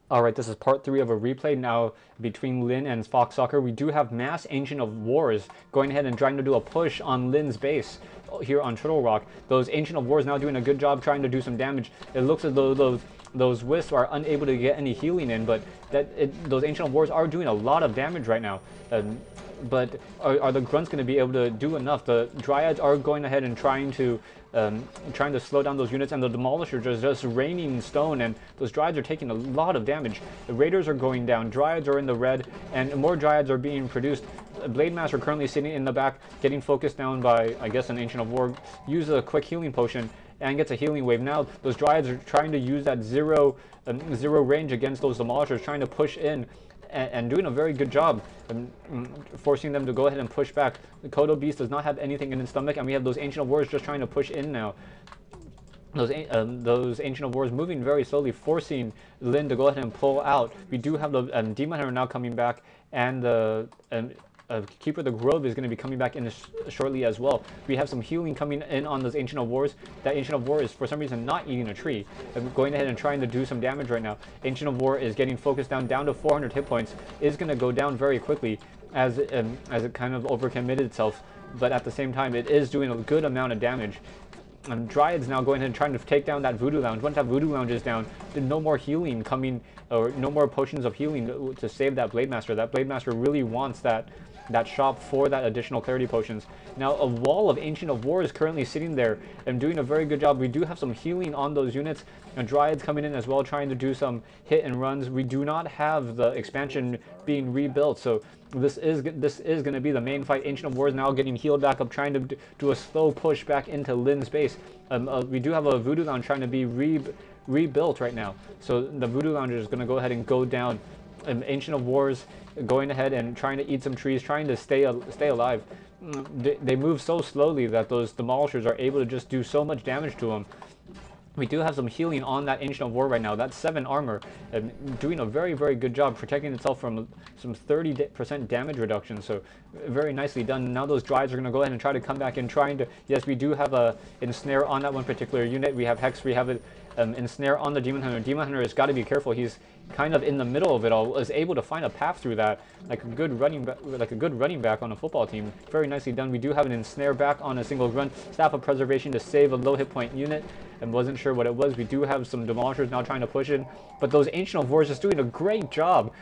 Alright, this is part 3 of a replay now between Lyn and FoxSoccer. We do have Mass Ancient of Wars going ahead and trying to do a push on Lyn's base here on Turtle Rock. Those Ancient of Wars now doing a good job trying to do some damage. It looks as though those Wisps are unable to get any healing in, but those Ancient of Wars are doing a lot of damage right now. But are the Grunts going to be able to do enough? The Dryads are going ahead and trying to slow down those units, and the Demolishers are just raining stone, and those Dryads are taking a lot of damage. The Raiders are going down, Dryads are in the red, and more Dryads are being produced. Blademaster currently sitting in the back, getting focused down by, I guess, an Ancient of War. Use a quick healing potion and gets a healing wave. Now those Dryads are trying to use that zero range against those Demolishers, trying to push in and doing a very good job, forcing them to go ahead and push back. The Kodo Beast does not have anything in its stomach, and we have those Ancient of Wars just trying to push in now. Those Ancient of Wars moving very slowly, forcing Lyn to go ahead and pull out. We do have the Demon Hunter now coming back, and the Keeper of the Grove is going to be coming back in shortly as well. We have some healing coming in on those Ancient of Wars. That Ancient of War is for some reason not eating a tree. I'm going ahead and trying to do some damage right now. Ancient of War is getting focused down to 400 hit points. Is going to go down very quickly as it kind of overcommitted itself. But at the same time, it is doing a good amount of damage. Dryads now going ahead and trying to take down that Voodoo Lounge. Once that Voodoo Lounge is down, there's no more healing coming, or no more potions of healing to save that Blademaster. That Blademaster really wants that shop for that additional clarity potions. Now a wall of Ancient of War is currently sitting there and doing a very good job. We do have some healing on those units, and Dryads coming in as well, trying to do some hit and runs. We do not have the expansion being rebuilt, so this is going to be the main fight. Ancient of War is now getting healed back up, trying to do a slow push back into Lyn's base. We do have a Voodoo Lounge trying to be rebuilt right now, so the Voodoo Lounge is going to go ahead and go down. Ancient of Wars going ahead and trying to eat some trees, trying to stay alive. They move so slowly that those Demolishers are able to just do so much damage to them. We do have some healing on that Ancient of War right now. That's 7 armor, doing a very, very good job protecting itself from some 30% damage reduction. So very nicely done. Now those Dryads are going to go ahead and try to come back in, trying to, yes, we do have a Ensnare on that one particular unit. We have Hex, we have it Ensnare on the Demon Hunter. Demon Hunter has got to be careful. He's kind of in the middle of it all, is able to find a path through that, like a good running back on a football team. Very nicely done. We do have an Ensnare back on a single grunt. Staff of Preservation to save a low hit point unit, and wasn't sure what it was. We do have some Demolishers now trying to push in, but those Ancient of Wars just doing a great job,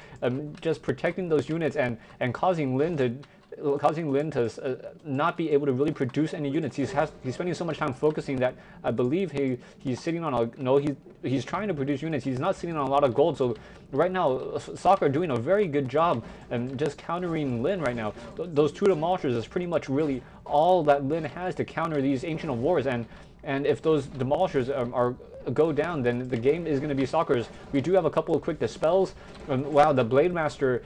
just protecting those units and causing Lyn to not be able to really produce any units. He's spending so much time focusing that I believe he's sitting on a, no, he's trying to produce units. He's not sitting on a lot of gold. So right now, Soccer doing a very good job and just countering Lyn right now. Those 2 Demolishers is pretty much really all that Lyn has to counter these Ancient of Wars, and if those Demolishers go down, then the game is going to be Soccer's. We do have a couple of quick dispels. Wow, the Blademaster,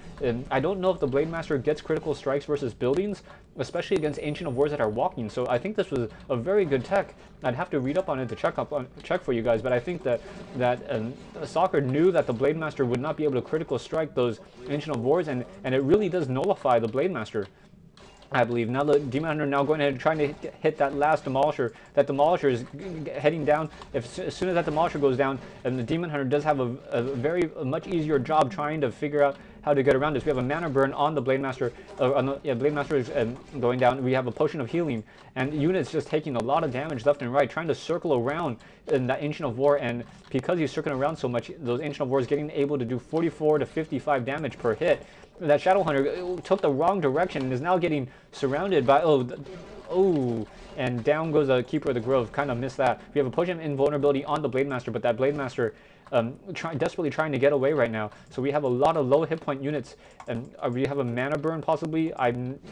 I don't know if the Blademaster gets critical strikes versus buildings, especially against Ancient of Wars that are walking. So I think this was a very good tech. I'd have to read up on it to check for you guys, but I think that Soccer knew that the Blademaster would not be able to critical strike those Ancient of Wars, and it really does nullify the Blademaster, I believe. Now the Demon Hunter now going ahead and trying to hit that last Demolisher. That Demolisher is heading down. As soon as that Demolisher goes down, and the Demon Hunter does have a much easier job trying to figure out how to get around this. We have a mana burn on the Blademaster. Blademaster is going down. We have a potion of healing, and units just taking a lot of damage left and right, trying to circle around in that Ancient of War. And because he's circling around so much, those Ancient of War is getting able to do 44 to 55 damage per hit. That Shadow Hunter took the wrong direction and is now getting surrounded by, and down goes the Keeper of the Grove. Kind of missed that. We have a potion of invulnerability on the Blademaster, but that Blademaster desperately trying to get away right now. So we have a lot of low hit point units, and we have a mana burn possibly.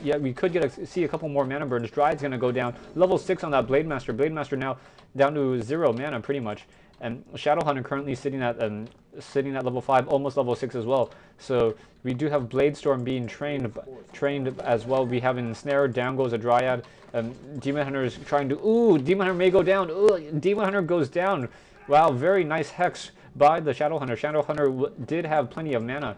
Yeah, we could see a couple more mana burns. Dryad's gonna go down. Level 6 on that Blademaster. Blademaster now down to 0 mana pretty much. And Shadow Hunter currently sitting at level 5, almost level 6 as well. So we do have Bladestorm being trained as well. We have Ensnare, down goes a Dryad. Demon Hunter is trying to, Demon Hunter may go down. Demon Hunter goes down. Wow, very nice Hex by the Shadow Hunter. Shadow Hunter did have plenty of mana.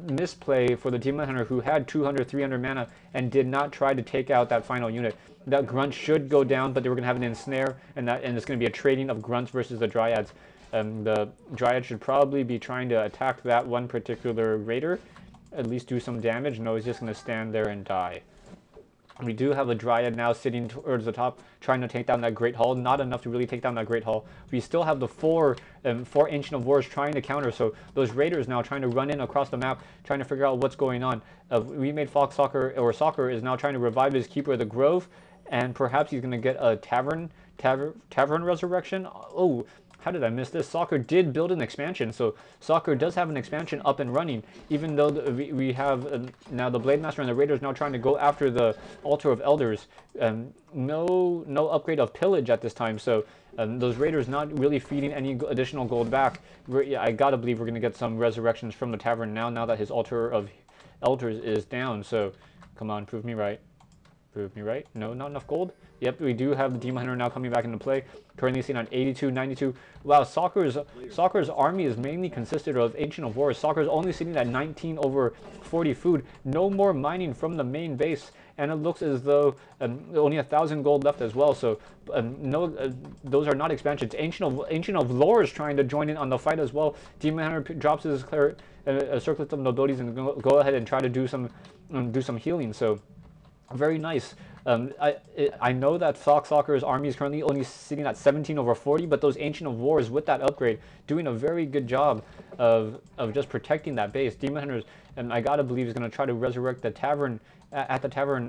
Misplay for the Demon Hunter, who had 200, 300 mana and did not try to take out that final unit. That Grunt should go down, but they were going to have an Ensnare, and it's going to be a trading of Grunts versus the Dryads. The Dryad should probably be trying to attack that one particular Raider, at least do some damage. No, he's just going to stand there and die. We do have a Dryad now sitting towards the top, trying to take down that Great Hall. Not enough to really take down that Great Hall. We still have the four Ancient of Wars trying to counter, so those Raiders now trying to run in across the map, trying to figure out what's going on. WemadeFoxSoccer, or Soccer, is now trying to revive his Keeper of the Grove, and perhaps he's going to get a Tavern Resurrection. Oh, how did I miss this? Soccer did build an expansion, so Soccer does have an expansion up and running, even though we have now the Blademaster and the Raiders now trying to go after the Altar of Elders. No upgrade of Pillage at this time, so those Raiders not really feeding any additional gold back. I gotta believe we're going to get some resurrections from the Tavern now that his Altar of Elders is down, so come on, prove me right. Prove me right. No, not enough gold. Yep, we do have the Demon Hunter now coming back into play. Currently seen on 82, 92. Wow, Soccer's army is mainly consisted of Ancient of Wars. Soccer's only sitting at 19 over 40 food. No more mining from the main base. And it looks as though only 1,000 gold left as well. So no, those are not expansions. Ancient of Lore is trying to join in on the fight as well. Demon Hunter drops his Circlet of Nobilities and go ahead and try to do some healing. So very nice. I know that FoxSoccer's army is currently only sitting at 17 over 40, but those Ancient of Wars with that upgrade doing a very good job of just protecting that base. Demon Hunters, and I gotta believe, is gonna try to resurrect the Tavern at the Tavern,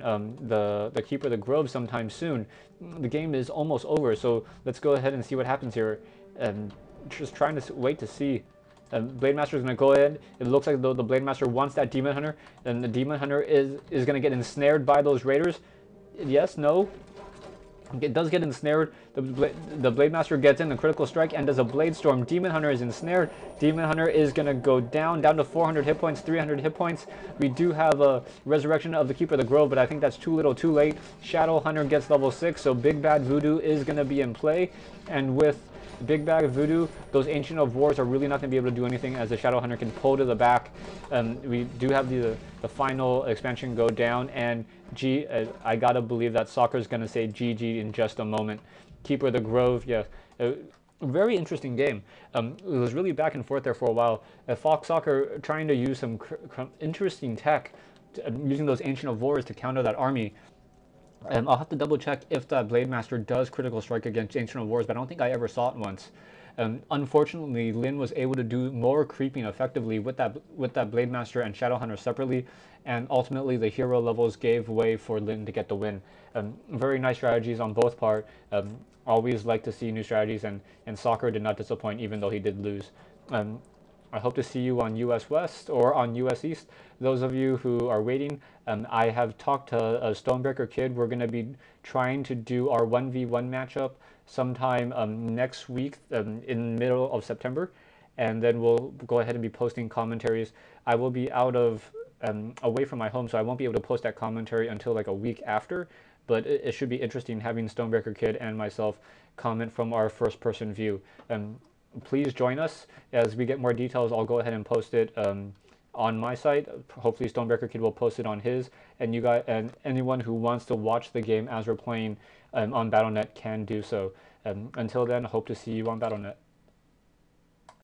the Keeper of the Grove sometime soon. The game is almost over, so let's go ahead and see what happens here. Just trying to wait to see. Blademaster is going to go ahead. It looks like the Blademaster wants that Demon Hunter, and the Demon Hunter is going to get ensnared by those Raiders. Yes, no. It does get ensnared. The Blademaster gets in the critical strike and does a Blade Storm. Demon Hunter is ensnared. Demon Hunter is going to go down to 400 hit points, 300 hit points. We do have a resurrection of the Keeper of the Grove, but I think that's too little too late. Shadow Hunter gets level 6, so Big Bad Voodoo is going to be in play. And with Big Bag of Voodoo, those Ancient of Wars are really not going to be able to do anything, as the Shadow Hunter can pull to the back. We do have the final expansion go down, and I gotta believe that Soccer is going to say GG in just a moment. Keeper of the Grove, yeah. Very interesting game. It was really back and forth there for a while. FoxSoccer trying to use some interesting tech, using those Ancient of Wars to counter that army. I'll have to double check if that Blademaster does critical strike against Ancient of Wars, but I don't think I ever saw it once. Unfortunately, Lyn was able to do more creeping effectively with that Blademaster and Shadow Hunter separately, and ultimately the hero levels gave way for Lyn to get the win. Very nice strategies on both part. Always like to see new strategies, and Soccer did not disappoint, even though he did lose. I hope to see you on US West or on US East. Those of you who are waiting, I have talked to Stonebreaker Kid. We're going to be trying to do our 1v1 matchup sometime next week in the middle of September. And then we'll go ahead and be posting commentaries. I will be out of, away from my home, so I won't be able to post that commentary until like a week after. But it should be interesting having Stonebreaker Kid and myself comment from our first-person view. Please join us as we get more details. I'll go ahead and post it on my site. Hopefully Stonebreaker Kid will post it on his, and you guys and anyone who wants to watch the game as we're playing on Battle.net can do so. Until then, hope to see you on Battle.net.